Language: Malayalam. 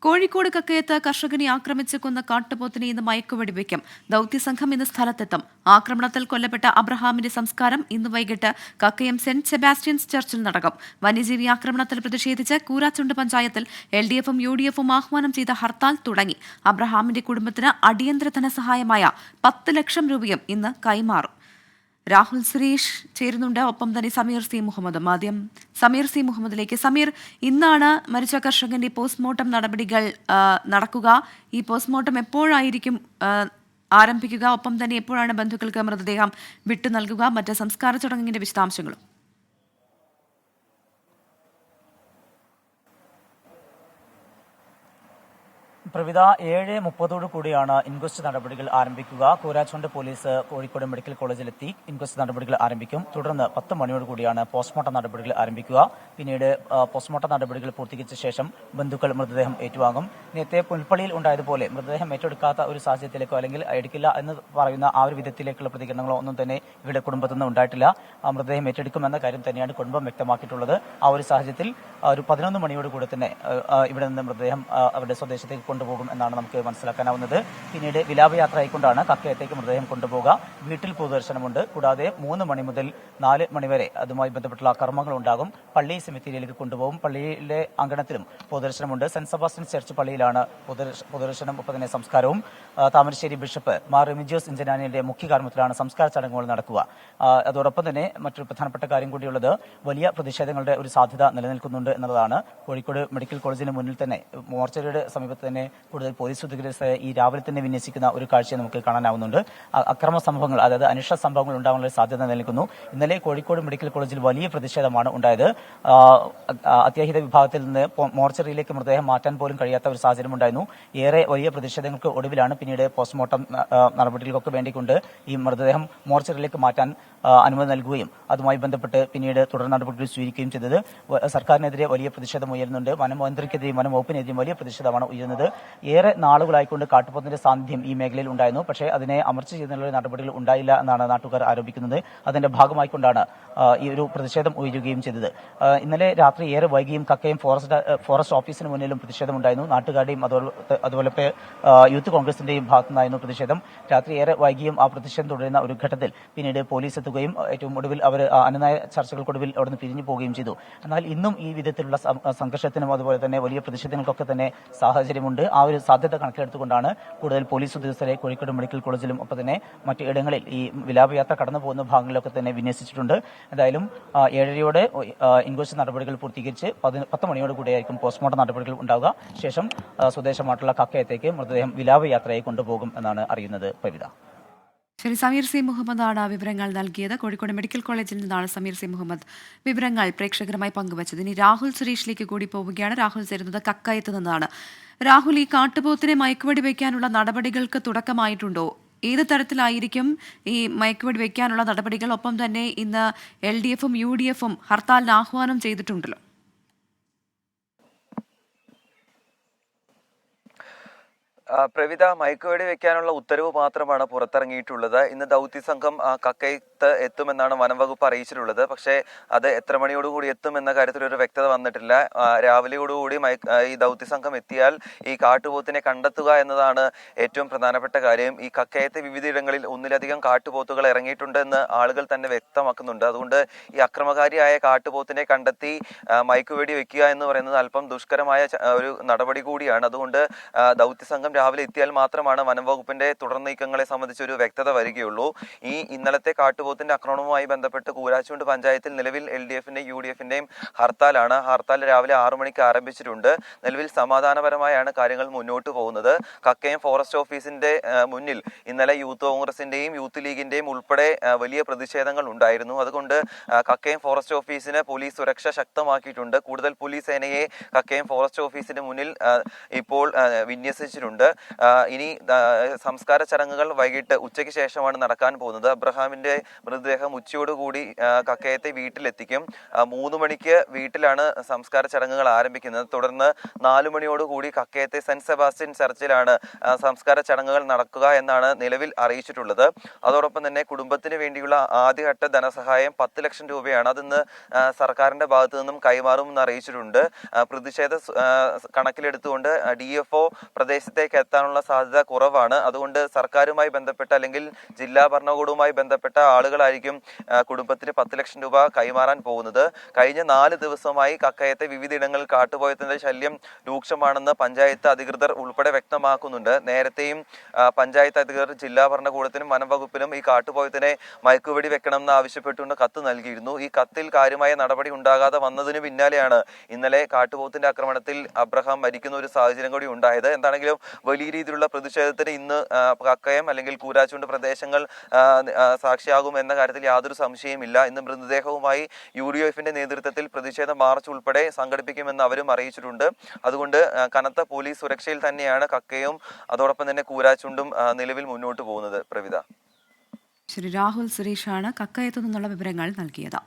കോഴിക്കോട് കക്കയത്ത് കർഷകനെ ആക്രമിച്ച് കൊന്ന കാട്ടുപോത്തിനെ ഇന്ന് മയക്കുവെടിവെക്കും. ദൌത്യസംഘം ഇന്ന് സ്ഥലത്തെത്തും. ആക്രമണത്തിൽ കൊല്ലപ്പെട്ട അബ്രഹാമിന്റെ സംസ്കാരം ഇന്ന് വൈകിട്ട് കക്കയം സെന്റ് സെബാസ്റ്റ്യൻസ് ചർച്ചിൽ നടക്കും. വന്യജീവി ആക്രമണത്തിൽ പ്രതിഷേധിച്ച് കൂരാച്ചുണ്ട് പഞ്ചായത്തിൽ LDFും UDFും ആഹ്വാനം ചെയ്ത ഹർത്താൽ തുടങ്ങി. അബ്രഹാമിന്റെ കുടുംബത്തിന് അടിയന്തര ധനസഹായമായ 10 ലക്ഷം രൂപയും ഇന്ന് കൈമാറും. രാഹുൽ സുരേഷ് ചേരുന്നുണ്ട്, ഒപ്പം തന്നെ സമീർ സി മുഹമ്മദും. ആദ്യം സമീർ സി മുഹമ്മദിലേക്ക്. സമീർ, ഇന്നാണ് മരിച്ച കർഷകന്റെ പോസ്റ്റ്മോർട്ടം നടപടികൾ നടക്കുക. ഈ പോസ്റ്റ്മോർട്ടം എപ്പോഴായിരിക്കും ആരംഭിക്കുക? ഒപ്പം തന്നെ എപ്പോഴാണ് ബന്ധുക്കൾക്ക് മൃതദേഹം വിട്ടു നൽകുക? മറ്റ് സംസ്കാര ചടങ്ങിന്റെ വിശദാംശങ്ങളും. പ്രവിധ 7:30 കൂടിയാണ് ഇൻക്വസ്റ്റ് നടപടികൾ ആരംഭിക്കുക. കൂരാച്ചുണ്ട് പോലീസ് കോഴിക്കോട് മെഡിക്കൽ കോളേജിലെത്തി ഇൻക്വസ്റ്റ് നടപടികൾ ആരംഭിക്കും. തുടർന്ന് 10 മണിയോട് കൂടിയാണ് പോസ്റ്റ്മോർട്ടം നടപടികൾ ആരംഭിക്കുക. പിന്നീട് പോസ്റ്റ്മോർട്ടം നടപടികൾ പൂർത്തീകരിച്ച ശേഷം ബന്ധുക്കൾ മൃതദേഹം ഏറ്റുവാങ്ങും. നേരത്തെ പുൽപ്പള്ളിയിൽ ഉണ്ടായതുപോലെ മൃതദേഹം ഏറ്റെടുക്കാത്ത ഒരു സാഹചര്യത്തിലേക്കോ അല്ലെങ്കിൽ എടുക്കില്ല എന്ന് പറയുന്ന ആ ഒരു വിധത്തിലേക്കുള്ള പ്രതികരണങ്ങളോ ഒന്നും തന്നെ ഇവരുടെ കുടുംബത്തിൽ നിന്ന് ഉണ്ടായിട്ടില്ല. മൃതദേഹം ഏറ്റെടുക്കുമെന്ന കാര്യം തന്നെയാണ് കുടുംബം വ്യക്തമാക്കിയിട്ടുള്ളത്. ആ ഒരു സാഹചര്യത്തിൽ ഒരു 11 മണിയോട് കൂടി തന്നെ ഇവിടെ നിന്ന് മൃതദേഹം അവരുടെ സ്വദേശത്തേക്ക് കൊണ്ടുപോകും എന്നാണ് നമുക്ക് മനസ്സിലാക്കാനാവുന്നത്. പിന്നീട് വിലാപയാത്ര ആയിക്കൊണ്ടാണ് കക്കയത്തേക്ക് മൃതദേഹം കൊണ്ടുപോകുക. വീട്ടിൽ പൊതുദർശനമുണ്ട്. കൂടാതെ 3 മണി മുതൽ 4 മണി വരെ അതുമായി ബന്ധപ്പെട്ടുള്ള കർമ്മങ്ങൾ ഉണ്ടാകും. പള്ളി സെമിത്തേരിയിലേക്ക് കൊണ്ടുപോകും. പള്ളിയിലെ അങ്കണത്തിലും പൊതുദർശനമുണ്ട്. സെന്റ് സെബാസ്റ്റ്യൻസ് ചർച്ച് പള്ളിയിലാണ് പൊതുദർശനം, ഒപ്പം തന്നെ സംസ്കാരവും. താമരശ്ശേരി ബിഷപ്പ് മാർ റിമിജിയോസ് ഇഞ്ചനാനിയുടെ മുഖ്യ കാർമ്മത്തിലാണ് സംസ്കാര ചടങ്ങുകൾ നടക്കുക. അതോടൊപ്പം തന്നെ മറ്റൊരു പ്രധാനപ്പെട്ട കാര്യം കൂടിയുള്ളത്, വലിയ പ്രതിഷേധങ്ങളുടെ ഒരു സാധ്യത നിലനിൽക്കുന്നുണ്ട് എന്നുള്ളതാണ്. കോഴിക്കോട് മെഡിക്കൽ കോളേജിന് മുന്നിൽ തന്നെ മോർച്ചറിയുടെ സമീപത്ത് തന്നെ കൂടുതൽ പോലീസ് ഉദ്യോഗസ്ഥരെ ഈ രാവിലെ തന്നെ വിന്യസിക്കുന്ന ഒരു കാഴ്ച നമുക്ക് കാണാനാവുന്നുണ്ട്. അക്രമ സംഭവങ്ങൾ, അതായത് അനിഷ്ട സംഭവങ്ങൾ ഉണ്ടാകാനുള്ള സാധ്യത നിലനിൽക്കുന്നു. ഇന്നലെ കോഴിക്കോട് മെഡിക്കൽ കോളേജിൽ വലിയ പ്രതിഷേധമാണ് ഉണ്ടായത്. അത്യാഹിത വിഭാഗത്തിൽ നിന്ന് മോർച്ചറിയിലേക്ക് മൃതദേഹം മാറ്റാൻ പോലും കഴിയാത്ത ഒരു സാഹചര്യം ഉണ്ടായിരുന്നു. ഏറെ വലിയ പ്രതിഷേധങ്ങൾക്ക് ഒടുവിലാണ് പിന്നീട് പോസ്റ്റ്മോർട്ടം നടപടികൾക്കൊക്കെ വേണ്ടിക്കൊണ്ട് ഈ മൃതദേഹം മോർച്ചറിയിലേക്ക് മാറ്റാൻ അനുമതി നൽകുകയും അതുമായി ബന്ധപ്പെട്ട് പിന്നീട് തുടർ നടപടികൾ സ്വീകരിക്കുകയും ചെയ്തത്. സർക്കാരിനെതിരെ വലിയ പ്രതിഷേധം ഉയരുന്നുണ്ട്. വനമന്ത്രിക്കെതിരെയും വനംവകുപ്പിനെതിരെയും വലിയ പ്രതിഷേധമാണ് ഉയരുന്നത്. ഏറെ നാളുകളായിക്കൊണ്ട് കാട്ടുപോത്തിന്റെ സാന്നിധ്യം ഈ മേഖലയിൽ ഉണ്ടായിരുന്നു. പക്ഷേ അതിനെ അമർച്ച ചെയ്യുന്നതിനുള്ള നടപടികൾ ഉണ്ടായില്ല എന്നാണ് നാട്ടുകാർ ആരോപിക്കുന്നത്. അതിന്റെ ഭാഗമായിക്കൊണ്ടാണ് ഈ ഒരു പ്രതിഷേധം ഉയരുകയും ചെയ്തത്. ഇന്നലെ രാത്രി ഏറെ വൈകിയും കക്കയം ഫോറസ്റ്റ് ഓഫീസിന് മുന്നിലും പ്രതിഷേധമുണ്ടായിരുന്നു. നാട്ടുകാരുടെയും അതുപോലെ യൂത്ത് കോൺഗ്രസിന്റെയും ഭാഗത്തുനിന്നായിരുന്നു പ്രതിഷേധം. രാത്രി ഏറെ വൈകിയും ആ പ്രതിഷേധം തുടരുന്ന ഒരു ഘട്ടത്തിൽ പിന്നീട് പോലീസ് എത്തുകയും ഏറ്റവും ഒടുവിൽ അവർ അനുനയ ചർച്ചകൾക്കൊടുവിൽ അവിടുന്ന് പിരിഞ്ഞു പോവുകയും ചെയ്തു. എന്നാൽ ഇന്നും ഈ വിധത്തിലുള്ള സംഘർഷത്തിനും അതുപോലെ തന്നെ വലിയ പ്രതിഷേധങ്ങൾക്കൊക്കെ തന്നെ സാഹചര്യമുണ്ട്. ആ ഒരു സാധ്യത കണക്കിലെടുത്തുകൊണ്ടാണ് കൂടുതൽ പോലീസ് ഉദ്യോഗസ്ഥരെ കോഴിക്കോട് മെഡിക്കൽ കോളേജിലും ഒപ്പം തന്നെ മറ്റു ഇടങ്ങളിൽ ഈ വിലാപയാത്ര കടന്നു പോകുന്ന ഭാഗങ്ങളിലൊക്കെ തന്നെ വിന്യസിച്ചിട്ടുണ്ട്. എന്തായാലും 7:30 ഇൻക്വസ്റ്റ് നടപടികൾ പൂർത്തീകരിച്ച് 10 മണിയോട് കൂടിയായിരിക്കും പോസ്റ്റ്മോർട്ടം നടപടികൾ ഉണ്ടാവുക. ശേഷം സ്വദേശമായിട്ടുള്ള കക്കയത്തേക്ക് മൃതദേഹം വിലാപയാത്രയായി കൊണ്ടുപോകും എന്നാണ് അറിയുന്നത്. പവിത. ശരി, സമീർ സി മുഹമ്മദാണ് വിവരങ്ങൾ നൽകിയത്. കോഴിക്കോട് മെഡിക്കൽ കോളേജിൽ നിന്നാണ് സമീർ സി മുഹമ്മദ് വിവരങ്ങൾ പ്രേക്ഷകരുമായി പങ്കുവച്ചത്. ഇനി രാഹുൽ സുരേഷിലേക്ക് കൂടി പോവുകയാണ്. രാഹുൽ ചേരുന്നത് കക്കയത്ത് നിന്നാണ്. രാഹുൽ, ഈ കാട്ടുപോത്തിനെ മയക്കുവെടി വയ്ക്കാനുള്ള നടപടികൾക്ക് തുടക്കമായിട്ടുണ്ടോ? ഏത് തരത്തിലായിരിക്കും ഈ മയക്കുവെടി വയ്ക്കാനുള്ള നടപടികൾ? ഒപ്പം തന്നെ ഇന്ന് LDFും UDFും ഹർത്താലിന് ആഹ്വാനം ചെയ്തിട്ടുണ്ടല്ലോ. പ്രവിധ, മയക്കുവെടി വെക്കാനുള്ള ഉത്തരവ് മാത്രമാണ് പുറത്തിറങ്ങിയിട്ടുള്ളത്. ഇന്ന് ദൗത്യസംഘം കക്കയത്ത് എത്തുമെന്നാണ് വനംവകുപ്പ് അറിയിച്ചിട്ടുള്ളത്. പക്ഷേ അത് എത്ര മണിയോടുകൂടി എത്തുമെന്ന കാര്യത്തിൽ ഒരു വ്യക്തത വന്നിട്ടില്ല. രാവിലെയോടുകൂടി ഈ ദൗത്യസംഘം എത്തിയാൽ ഈ കാട്ടുപോത്തിനെ കണ്ടെത്തുക എന്നതാണ് ഏറ്റവും പ്രധാനപ്പെട്ട കാര്യം. ഈ കക്കയത്തെ വിവിധയിടങ്ങളിൽ ഒന്നിലധികം കാട്ടുപോത്തുകൾ ഇറങ്ങിയിട്ടുണ്ടെന്ന് ആളുകൾ തന്നെ വ്യക്തമാക്കുന്നുണ്ട്. അതുകൊണ്ട് ഈ അക്രമകാരിയായ കാട്ടുപോത്തിനെ കണ്ടെത്തി മയക്കുവെടി വെക്കുക എന്ന് പറയുന്നത് അല്പം ദുഷ്കരമായ ഒരു നടപടി കൂടിയാണ്. അതുകൊണ്ട് ദൗത്യസംഘം രാവിലെ എത്തിയാൽ മാത്രമാണ് വനംവകുപ്പിന്റെ തുടർ നീക്കങ്ങളെ സംബന്ധിച്ച് ഒരു വ്യക്തത വരികയുള്ളൂ. ഈ ഇന്നലത്തെ കാട്ടുപോത്തിന്റെ ആക്രമണവുമായി ബന്ധപ്പെട്ട് കൂരാച്ചുണ്ട് പഞ്ചായത്തിൽ നിലവിൽ LDFന്റെയും UDFന്റെയും ഹർത്താലാണ്. ഹർത്താൽ രാവിലെ 6 മണിക്ക് ആരംഭിച്ചിട്ടുണ്ട്. നിലവിൽ സമാധാനപരമായാണ് കാര്യങ്ങൾ മുന്നോട്ട് പോകുന്നത്. കക്കയം ഫോറസ്റ്റ് ഓഫീസിന്റെ മുന്നിൽ ഇന്നലെ യൂത്ത് കോൺഗ്രസിന്റെയും യൂത്ത് ലീഗിന്റെയും ഉൾപ്പെടെ വലിയ പ്രതിഷേധങ്ങൾ ഉണ്ടായിരുന്നു. അതുകൊണ്ട് കക്കയം ഫോറസ്റ്റ് ഓഫീസിന് പോലീസ് സുരക്ഷ ശക്തമാക്കിയിട്ടുണ്ട്. കൂടുതൽ പോലീസ് സേനയെ കക്കയം ഫോറസ്റ്റ് ഓഫീസിന്റെ മുന്നിൽ ഇപ്പോൾ വിന്യസിച്ചിട്ടുണ്ട്. ഇനി സംസ്കാര ചടങ്ങുകൾ വൈകിട്ട് ഉച്ചയ്ക്ക് ശേഷമാണ് നടക്കാൻ പോകുന്നത്. അബ്രഹാമിന്റെ മൃതദേഹം ഉച്ചയോടുകൂടി കക്കയത്തെ വീട്ടിലെത്തിക്കും. 3 മണിക്ക് വീട്ടിലാണ് സംസ്കാര ചടങ്ങുകൾ ആരംഭിക്കുന്നത്. തുടർന്ന് 4 മണിയോടുകൂടി കക്കയത്തെ സെന്റ് സെബാസ്റ്റ്യൻ ചർച്ചിലാണ് സംസ്കാര ചടങ്ങുകൾ നടക്കുക എന്നാണ് നിലവിൽ അറിയിച്ചിട്ടുള്ളത്. അതോടൊപ്പം തന്നെ കുടുംബത്തിന് വേണ്ടിയുള്ള ആദ്യഘട്ട ധനസഹായം 10 ലക്ഷം രൂപയാണ്. അതിന്ന് സർക്കാരിന്റെ ഭാഗത്തു നിന്നും കൈമാറുമെന്ന് അറിയിച്ചിട്ടുണ്ട്. പ്രതിഷേധ കണക്കിലെടുത്തുകൊണ്ട് DFO പ്രദേശത്തേക്ക് എത്താനുള്ള സാധ്യത കുറവാണ്. അതുകൊണ്ട് സർക്കാരുമായി ബന്ധപ്പെട്ട അല്ലെങ്കിൽ ജില്ലാ ഭരണകൂടവുമായി ബന്ധപ്പെട്ട ആളുകളായിരിക്കും കുടുംബത്തിന് 10 ലക്ഷം രൂപ കൈമാറാൻ പോകുന്നത്. കഴിഞ്ഞ 4 ദിവസമായി കക്കയത്തെ വിവിധയിടങ്ങളിൽ കാട്ടുപോത്തിന്റെ ശല്യം രൂക്ഷമാണെന്ന് പഞ്ചായത്ത് അധികൃതർ ഉൾപ്പെടെ വ്യക്തമാക്കുന്നുണ്ട്. നേരത്തെയും പഞ്ചായത്ത് അധികൃതർ ജില്ലാ ഭരണകൂടത്തിനും വനംവകുപ്പിനും ഈ കാട്ടുപോയത്തിനെ മയക്കുവെടി വെക്കണമെന്ന് ആവശ്യപ്പെട്ടുകൊണ്ട് കത്ത് നൽകിയിരുന്നു. ഈ കത്തിൽ കാര്യമായ നടപടി ഉണ്ടാകാതെ വന്നതിന് പിന്നാലെയാണ് ഇന്നലെ കാട്ടുപോത്തിന്റെ ആക്രമണത്തിൽ അബ്രഹാം മരിക്കുന്ന ഒരു സാഹചര്യം കൂടി ഉണ്ടായത്. എന്താണെങ്കിലും വലിയ രീതിയിലുള്ള പ്രതിഷേധത്തിന് ഇന്ന് കക്കയം അല്ലെങ്കിൽ കൂരാച്ചുണ്ട് പ്രദേശങ്ങൾ സാക്ഷിയാകും എന്ന കാര്യത്തിൽ യാതൊരു സംശയമില്ല. ഇന്ന് മൃതദേഹവുമായി UDF-ന്റെ നേതൃത്വത്തിൽ പ്രതിഷേധ മാർച്ച് ഉൾപ്പെടെ സംഘടിപ്പിക്കുമെന്ന് അവരും അറിയിച്ചിട്ടുണ്ട്. അതുകൊണ്ട് കനത്ത പോലീസ് സുരക്ഷയിൽ തന്നെയാണ് കക്കയും അതോടൊപ്പം തന്നെ കൂരാച്ചുണ്ടും നിലവിൽ മുന്നോട്ട് പോകുന്നത്. പ്രവിധ. ശ്രീ രാഹുൽ സുരേഷാണ് കക്കയത്തു നിന്നുള്ള വിവരങ്ങൾ നൽകിയത്.